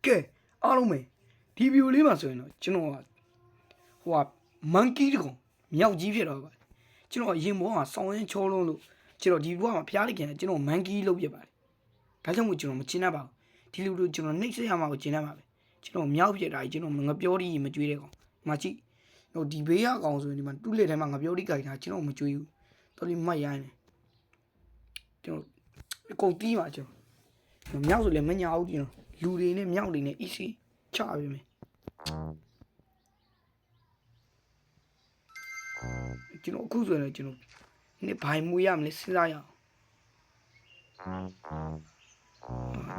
ကဲအားလုံးပဲဒီဗီဒီယိုလေးမှာဆိုရင်တော့ကျွန်တော်ကဟိုကမန်ကီတကောင်မြောက်ကြီးဖြစ်တော့ပါတယ်ကျွန်တော်ရင်ဘောကဆောင်းရင်ချောလုံးလို့ကျွန်တော်ဒီဘွားမှာဖျားလိုက်ခင်ကျွန်တော်မန်ကီလုပ်ပြပါတယ်ဒါကြောင့်မို့ကျွန်တော်မကျင်တတ်ပါဘူးဒီလိုလိုကျွန်တော်နှိမ့်ဆက်ရမှာကိုကျင်တတ်ပါပဲကျွန်တော်မြောက်ဖြစ်တာကြီးကျွန်တော်ငပြောဒီမကြွေးတဲ့ကောင်ဒီမှာကြည့်ဟိုဒီဘေးရကောင်ဆိုရင်ဒီမှာတူးလက်ထဲမှာငပြောဒီကြိုင်တာကျွန်တော်မကြွေးဘူးတော်လေးမှတ်ရိုင်းတယ်ကျွန်တော်အကုန်တီးပါကျွန်တော်မြောက်ဆိုလည်းမညာဘူးကျွန်တော်လူတွေနဲ့မြောက်တွေနဲ့ easy ချပြီမယ်ကျွန်တော်အခုဆိုရင်ကျွန်တော်ဒီဘိုင်မူရမလဲစဉ်းစားရအောင်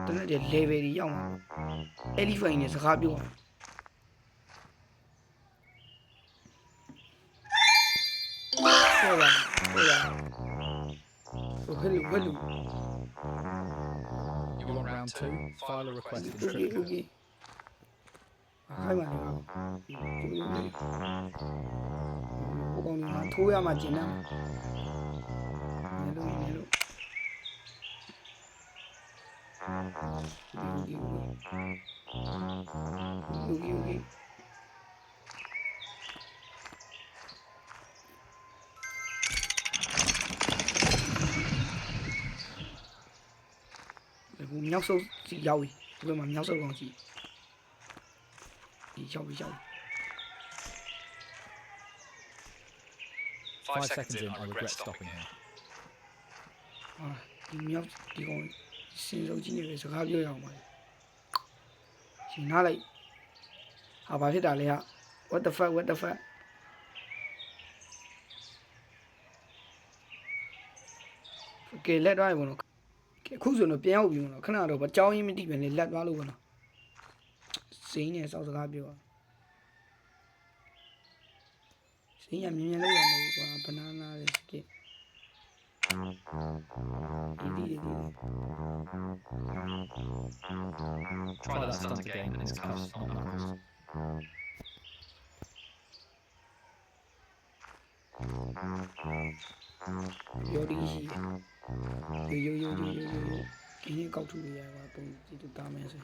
တနေ့တည်း level ကြီးရောက်မှာ elephant နဲ့စကားပြောဟုတ်လားဟဲ့လူ You want round 2? File a request in okay triplicate. ဟိုင်းပါလေဘုကောင်ဒီမှာထိုးရမှကျင်တယ်နေလို့Okay. ဟိုမြောက်စုပ်စီရောက်ပြီဒီဘက်မှာမြောက်စုပ်ကောင်ကြီးဒီရောက်ပြီ 5 seconds in, I regret stopping here. ဒီမြောက်ဒီကောင်စင်စုပ်ကြီးနေပဲစကားပြောရအောင်ပါရှင်နားလိုက်ဟာဘာဖြစ်တာလဲဟာ what the fuck ကဲလက်သွားပြီဘောနော်အခုဆိုတော့ပြန်ရောက်ပြီဘောနော်ခဏတော့အကြောင်းရင်းမသိပဲနဲ့လက်သွားလို့ဘောနော်စိမ့်နဲ့စောက်စကားပြောစိမ့်ရမြင်မြင်လို့ရမယ်ကွာဘနာနာလေးစကစ်ဒီ Try that stunt again and it's cuffs, not knuckles. ယောဒီရှိယောဒီနေ့ကောက်ထူရပါပုံဒီတူတာမယ်ဆို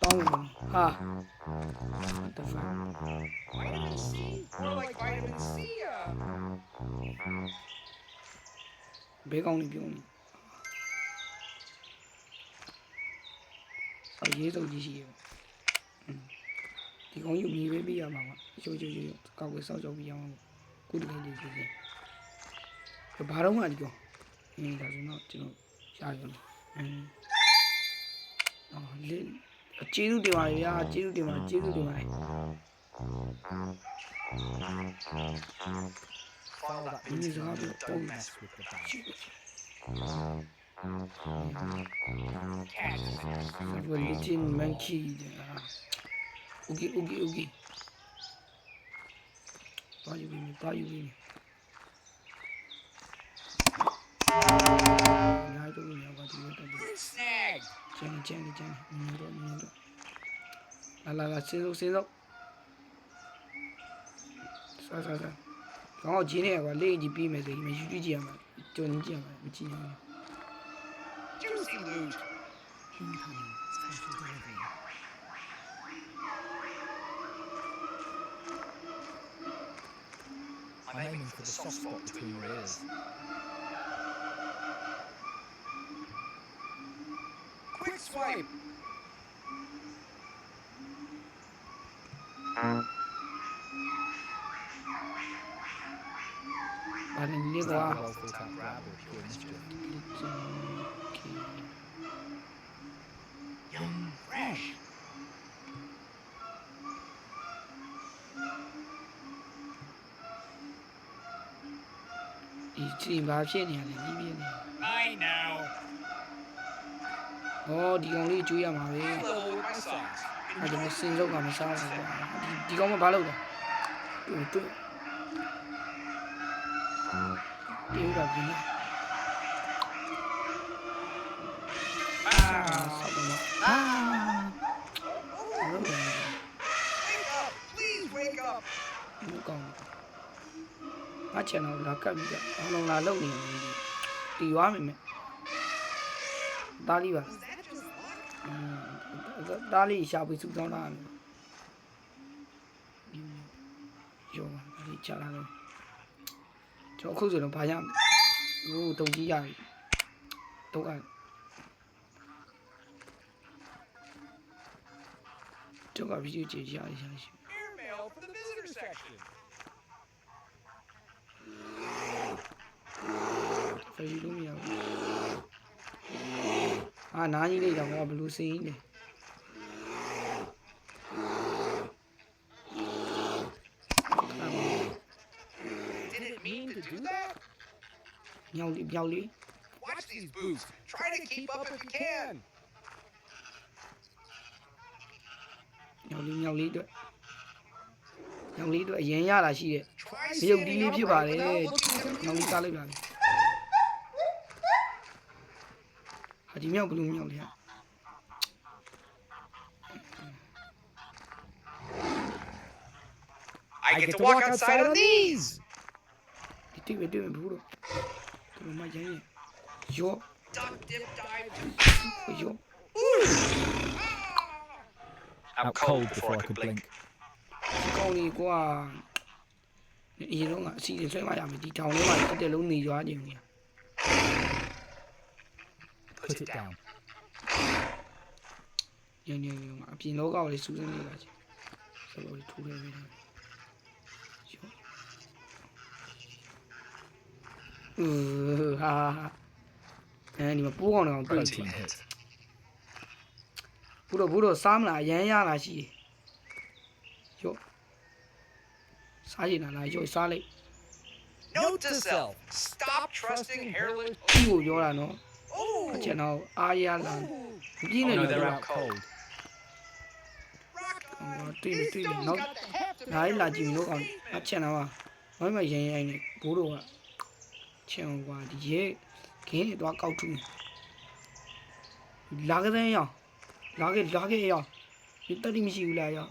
တောင်းဟာတဖာ Vitamin C, more like vitamin C. ဘေးကောင်းနေပြုံးနေအရေးဆုံးကြီးရှိရဒီကောင်ယူမြေပေးပြရမှာပါရိုးကောက်ဝဲစောက်ကြောက်ပြရမှာကုတကယ်လေးစီစဉ်ဘာတော့မှဒီကောင်ဒါဆိုတော့ကျွန်တော်ရှာရမယ်လေကျေးဇူးတင်ပါဗျာကျေးဇူးတင်ပါ File that He's piece not and a don't boss. mess with the badge. Little monkey okay ဘာယူနေညာတော့ညာပါဒီတော့ Snag. ကျန်မြင်တော့လာစင်းစို့စားကောင်းကြီးနေကွာလေးကြီးပြီးမယ်ဆိုရင်ယူကြည့်ရမှာကြုံကြည့်ရမှာမကြည့်ဘူး Juicy loot. Incoming special delivery. I'm aiming for the soft spot between your ears. Quick swipe. Bạn đi Is that qua a well thought out grab or pure mischief? Young, fresh. Đi tìm vào trên này đi bên này. I know. Đi con đi chú ý mà về. Hello with my socks. Đừng có xin dốc vào mà sao đi con mà phá lâu rồi. Tôi tiêu vào gì nữa. Sao mà Wake up! Please wake up! nó còn phát triển nào là cầm nó là lâu thì tùy quá mình ta đi vào Was that just luck? တားလေးရှာပြီးစုဆောင်းတာရောဒါလေးချလာလို့ကျွန်တော်အခုဆိုတော့ဘာရမလဲဟိုတုံကြီးရပြီတော့ကျွန်တော်ဗီဒီယိုကြည့်ရရှိ Airmail from the visitor section. ဖယ်လို့မရဘူးအာနားကြီးလေးတော့ဘယ်လိုစင်းလဲ Didn't mean to do that. မြောက်လေး Watch these boobs. Try to keep up if you can. မြောက်လေးအတွက်အရင်ရတာရှိတယ် Try ရုပ်ဒီ standing လေးဖြစ်ပါတ upright ယ် without looking at မြောက်လေးစားလိုက်ပါလေဟာဒီမြောက်ဘလူးမြောက်လေးဟာ I get to walk outside on these. ဒီတွေ့ဘူးတော့ဒီမှာရရင်ရော Duck, dip, dive. ရော Out cold before I could blink. ကောင်းလေးကွာအရင်တော့ကအစီအစဉ်ဆွဲမှရမယ်ဒီတောင်လေးမှာတစ်တလုံးနေရွာခြင်းကြီး Put it down. ညံအပြင်လောကကိုလေးစူးစမ်းနေတာချင်းစလို့ထူနေပြီရောဟာအဲဒီမှာပိုးကောင်တော့တွေ့တယ် Protein hit. ဘူးတော့စားမလားရမ်းရလားရှိတယ်ရောစားရင်လားရောစားလိုက် Note to self: stop trusting hairless. ဒီကိုပြောတာနော် Oh, အချက်တော့အားရလားပြင်းနေ Oh တယ် no, they're out cold. rock တွေ့ These တယ် dudes နော် got the heft of နိုင်လာကြည့် hair လို့ကောင် treatment. အချက်တော့ဝိုင်းမရရင်နေဘိုးတို့ကချင်ကွာဒီရဲခင်းနေတော့ကောက်ထူးလာကြတဲ့ရောလာခဲ့ရောဒီတက်တိမရှိဘူးလားရော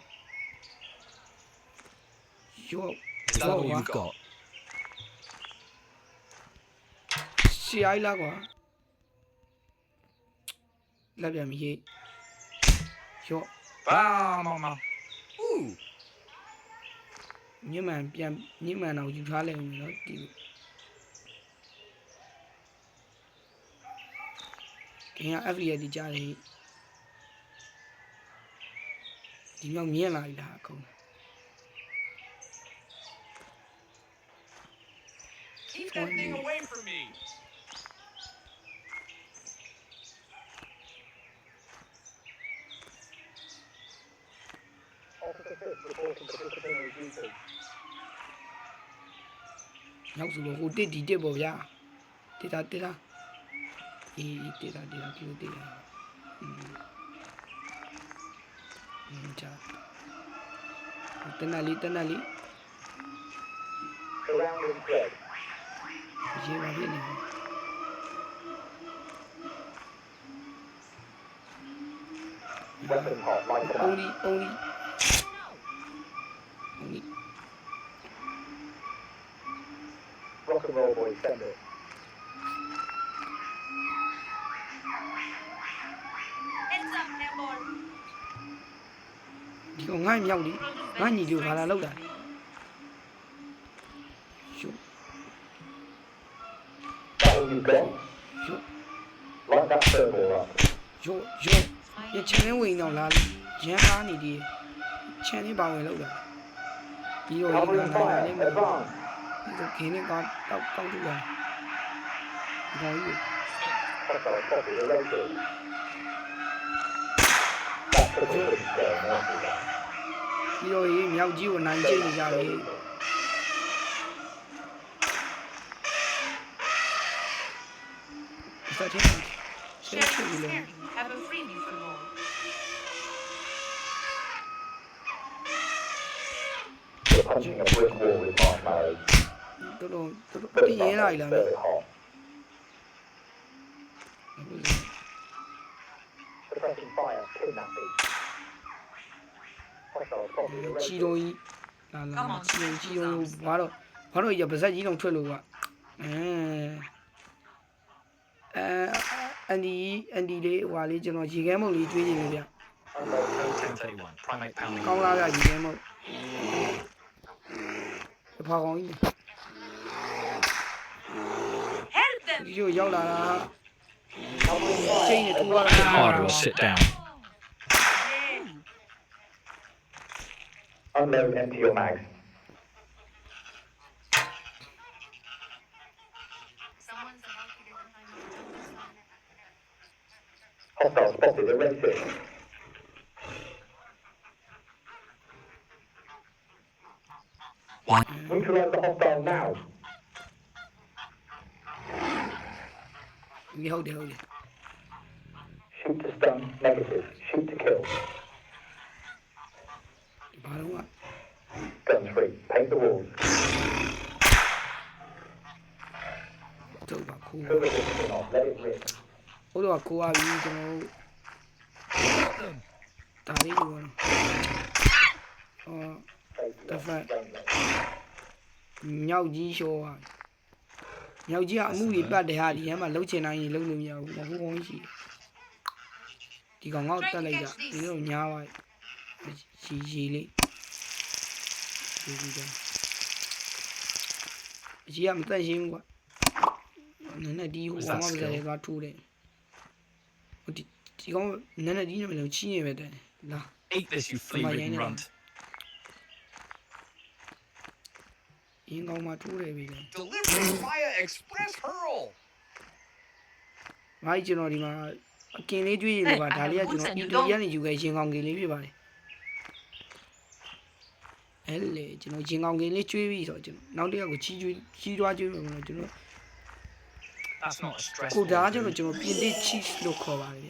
Is that all you've got? ရှီအိုင်လာကွာလက်ပြန်မရေးရော Bam, mama. Ooh, ညမှန်တော့ယူထားလိုက်မယ်နော်ဒီကင်က FD ရဒီကြားတယ်ဒီမြောက်မြင်လာပြီလားအကုန် keep that thing away from me. ။နောက်ဆိုတော့ဟိုတစ်ဒီတစ်ပေါ့ဗျာ။တစ်တာ။အေးတစ်တာဒီလိုတစ်တာ။ကြာ။တနလီ surrounding thread. ရေးပါလိမ့်နေ။ Weapon hot, like that. only Rock and roll boys, send it. Heads up, airborne. ဒီကောင်ငါ့မြောက်လေငါညီလေးဘာလာလောက်တာရှု That all you got? ရှု Light that thermal up. ရချင်ဝင်တော့လာရမ်းကားနေဒီချန်လေးပါဝင်လောက်တာဒီတော့ Covering လာ fire, လေးမဟုတ် advance. ဒီခင်းနဲ့ကောက်တူတာဒီကောင်ကြီး Hostile copy, located. That could have been scary, nasty that. ဒီတော့ရေမြောက်ကြီးကိုနိုင်ကျိတ်နေကြပြီစတဲ့ဆက် Share ချူ is လို့ scary. Have a freebie for more. You're punching a brick wall with marshmallows. တော်တော် Very ပြင်းလာပြီလား very hot. Suppressing fire, kidnapping. Hostile copy, ချီ located. တော်ကြီးလာချီတော်ဘာတော့ရပါဇက်ကြီးတော့ထွက်လို့ကအန်ဒီလေးဟွာလေးကျွန်တော်ရေခဲမုံလေးကျွေးနေလို့ဗျ 1031. Primate pounding. ကောင်းလားဗျရေထဲမဟုတ်တဖာကောင်းကြီး Help them! ဒီလိုရောက်လာတာချိန်နဲ့ထူရတာ Hard will sit down. Unload empty your mags. Someone's about to get Hostile spotted at Red 6. Neutralize the hostile now. ဒီဟုတ်တယ် Shoot to stun, negative. Shoot to kill. ဘာလို့က Guns free. Paint the walls. တော့ပါခိုး Pull the piston off. Let it rip. ဟိုတော့ခိုးရပြီကျွန်တော်ဒါလေးကိုတဖက်မြောက်ကြီးရှောပါမြောက်ကြီးကအမှုကြီးပတ်တယ်ဟာဒီထဲမှာလှုပ်ချင်တိုင်းကြီးလှုပ်လို့မရဘူးမဟုတ်ကောင်းရှိဒီကောင်ငေါ့တက်လိုက်တာဒီလိုညားပါရီလေးဒီကြအကြီးကမတက်ရှင်းဘူးကွာနည်းနည်းဒီဟိုမှာမစရဲသွားထိုးတယ်ဟိုဒီကောင်နည်းနည်းဒီနဲ့လည်းချီးနေပဲတဲ့လာ Eat this, you flea-ridden runt. ရင်းကောင်မှထိုးတယ်ပြီလေ Delivery via express hurl. ငါကျွန်တော်ဒီမှာအကင်လေးကျွေးရလို့ပါဒါလေးကကျွန်တော်အီတလီကနေယူခဲ့ရင်ကောင်ကင်လေးဖြစ်ပါတယ်အဲ့လေကျွန်တော်ရင်ကောင်ကင်လေးကျွေးပြီးဆိုတော့ကျွန်တော်နောက်တစ်ယောက်ကိုချီးတွားကျွေးမယ်လို့ကျွန်တော် That's not a stress. ကိုဒါကျွန်တော်ပြင်သစ် cheese လို့ခေါ်ပါတယ်ဗျ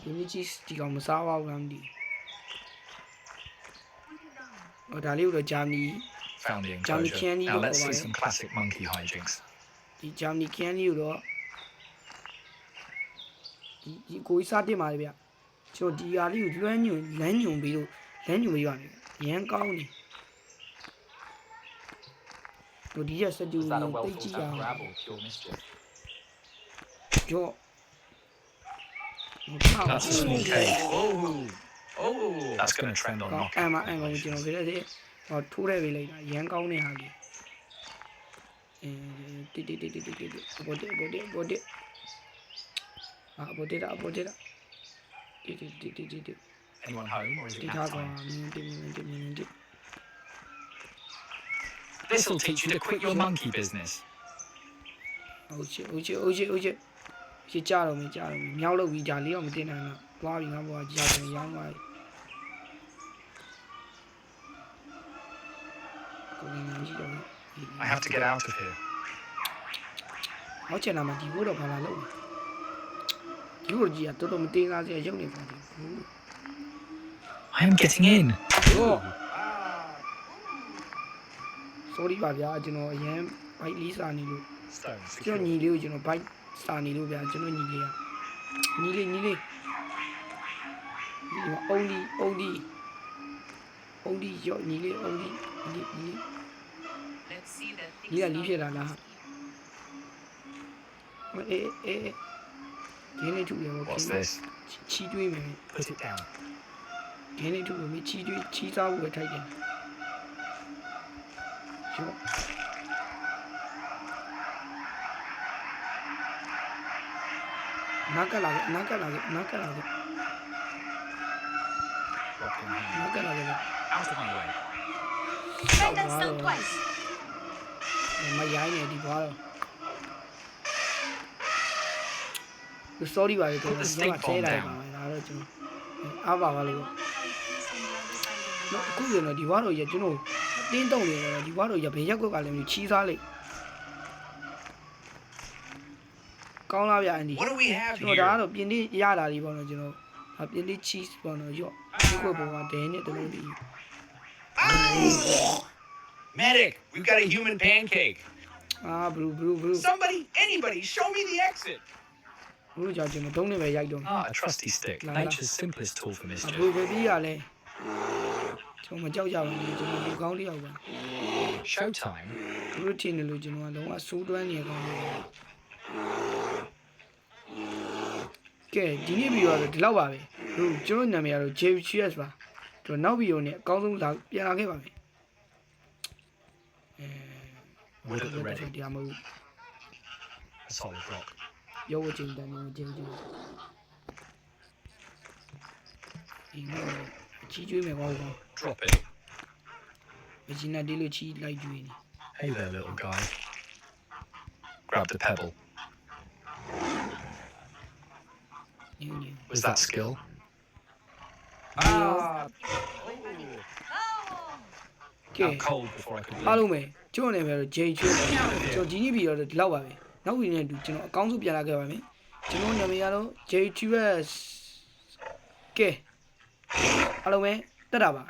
ပြင်သစ် cheese ဒီကောင်မစားပါဘူးလားမသိဘူးဟိုဒါလေးကိုတော့ဂျာမနီ Found the Johnny enclosure. Candy Now look let's see alright. some classic monkey hijinks. ဒီဂျာမနီကန်လေးကိုတော့ဒီကိုကြီးစားတင်ပါတယ်ဗျကျွန်တော်ဒီဟာလေးကိုလွှမ်းညွန်လမ်းညွန်ပြီးတော့လမ်းညွန်ပြီးရတယ်ရမ်းကောင်းနေတို့ဒီရစတူ Is that a တိ well တ် thought ကြည့်ရ out အောင် grab or pure mischief? ကြော့ That's a small cage. That's going to trend on ကောင်း knock. အမအန်ကောင်ကျွန်တော်ပြတဲ့ဟောထိုးရဲပေးလိုက်တာရမ်းကောင်းနေဟာကြီးတိဘောတေဘောတေအာဘောတေတာတိ Anyone home or is it တိ nap ထားကောင် time? မြင်တိ This will teach you to quit your monkey business. ဟုတ်ချေကြတော့မြောက်လို့ပြီးကြလေးတော့မတင်နိုင်တော့သွားပြီးငါဘောကကြာတယ်ရောင်းသွားကိုငန်းကြီးတော့ I have to get out of here. ဟောချင်တာမှဒီဘိုးတော့ဘာလာလို့ဒီဘိုးကြီးကတော်တော်မတင်းကားစရာရုပ်နေပါဘူး I am getting in. ဟော sorry ပါဗျာကျွန်တော်အရင်ဘိုက်လေးစာနေလို့ Stone ကျွန် secure. တော်ညီလေးကိုကျွန်တော်ဘိုက်စာနေလို့ဗျာကျွန်တော်ညီလေးကညီလေးဒီမှာအုံဒီရောညီလေးအုံဒီ Let's see that ညီကလီးဖြစ်တာလားအေးဒီနေ့ထူရပါ What's this? ချီးတွေးမယ် Put it down. ဒီနေ့ထူလို့မချီးတွေးချီးစားဖို့ပဲထိုက်တယ်ရောနာကလာ Rock in hand. နာကလာ Out of my way. Bend and stone twice. မရိုင်းနေဒီဘာတော့ sorry ပါလေကျွန်တော်ဒီမှာဆဲလိုက်ပါမယ်ဒါတော့ကျွန်တော်အားပါလို့အခုဆိုတော့ဒီဘာတော့ရကျွန်တော်တင်းတုံနေတယ်ဒီဘာတော့ရဘယ်ရက်ကွက်ကလည်းချီးစားလိုက်ကောင်းလားဗျအန်ဒီ What do we have ကျွန်တော်ဒါ here? ကတော့ပြင်လေးရတာလေးပေါ့နော်ကျွန်တော်ပြင်လေး cheese ပေါ့နော်ရော့ဒီကွက်ပေါ်မှာဒဲနဲ့တလုံးဒီ Medic, we've got a human pancake. အာဘလူး Somebody, anybody, show me the exit. ဘလူးကြောင့်ကျွန်တော်တုံးနေပဲရိုက်တော့ Ah, a trusty stick. Nature's simplest tool for ဘ mischief. လူးပဲပြီးရလဲ ကျွန်တော်မကြောက်ကြပါဘူးကျွန်တော်လူကောင်းတစ်ယောက်ပါ Showtime. သူတို့ထင်တယ်လို့ကျွန်တော်ကလုံးဝစိုးတွန်းနေကောင်းတယ်ကဲဒီနေ့ဗီဒီယိုကတော့ဒီလောက်ပါပဲဟုတ်ကျွန်တော်နာမည်ကတော့ JVCS ပါကျွန်တော်နောက်ဗီဒီယိုနဲ့အကောင်းဆုံးလာပြန်လာခဲ့ပါမယ် Wood at the ready. တရားမဟုတ် A solid rock. ရုပ်ဝချင်းတန်နေချင်းချင်းဒီနေ့အချီးကျွေးမယ်ကောင်းကောင်း Drop it. မချီနာဒီလိုချီလိုက်ကျွေးနေ Hey there, little guy. Grab the pebble. ညူညူ Was that skill? Ah. Ah! ကဲ I'm cold before I could အား leave. လုံးပဲကျွန်တော်နာမည်ကတော့ J ချွေးကျွန်တော်ဒီနေ့ဗီဒီယိုတော့ဒီလောက်ပါပဲနောက်ဗီဒီယိုနဲ့အတူကျွန်တော်အကောင်းဆုံးပြန်လာခဲ့ပါမယ်ကျွန်တော်နာမည်ကတော့ JQS ကဲအားလုံးပဲတက်တာပါ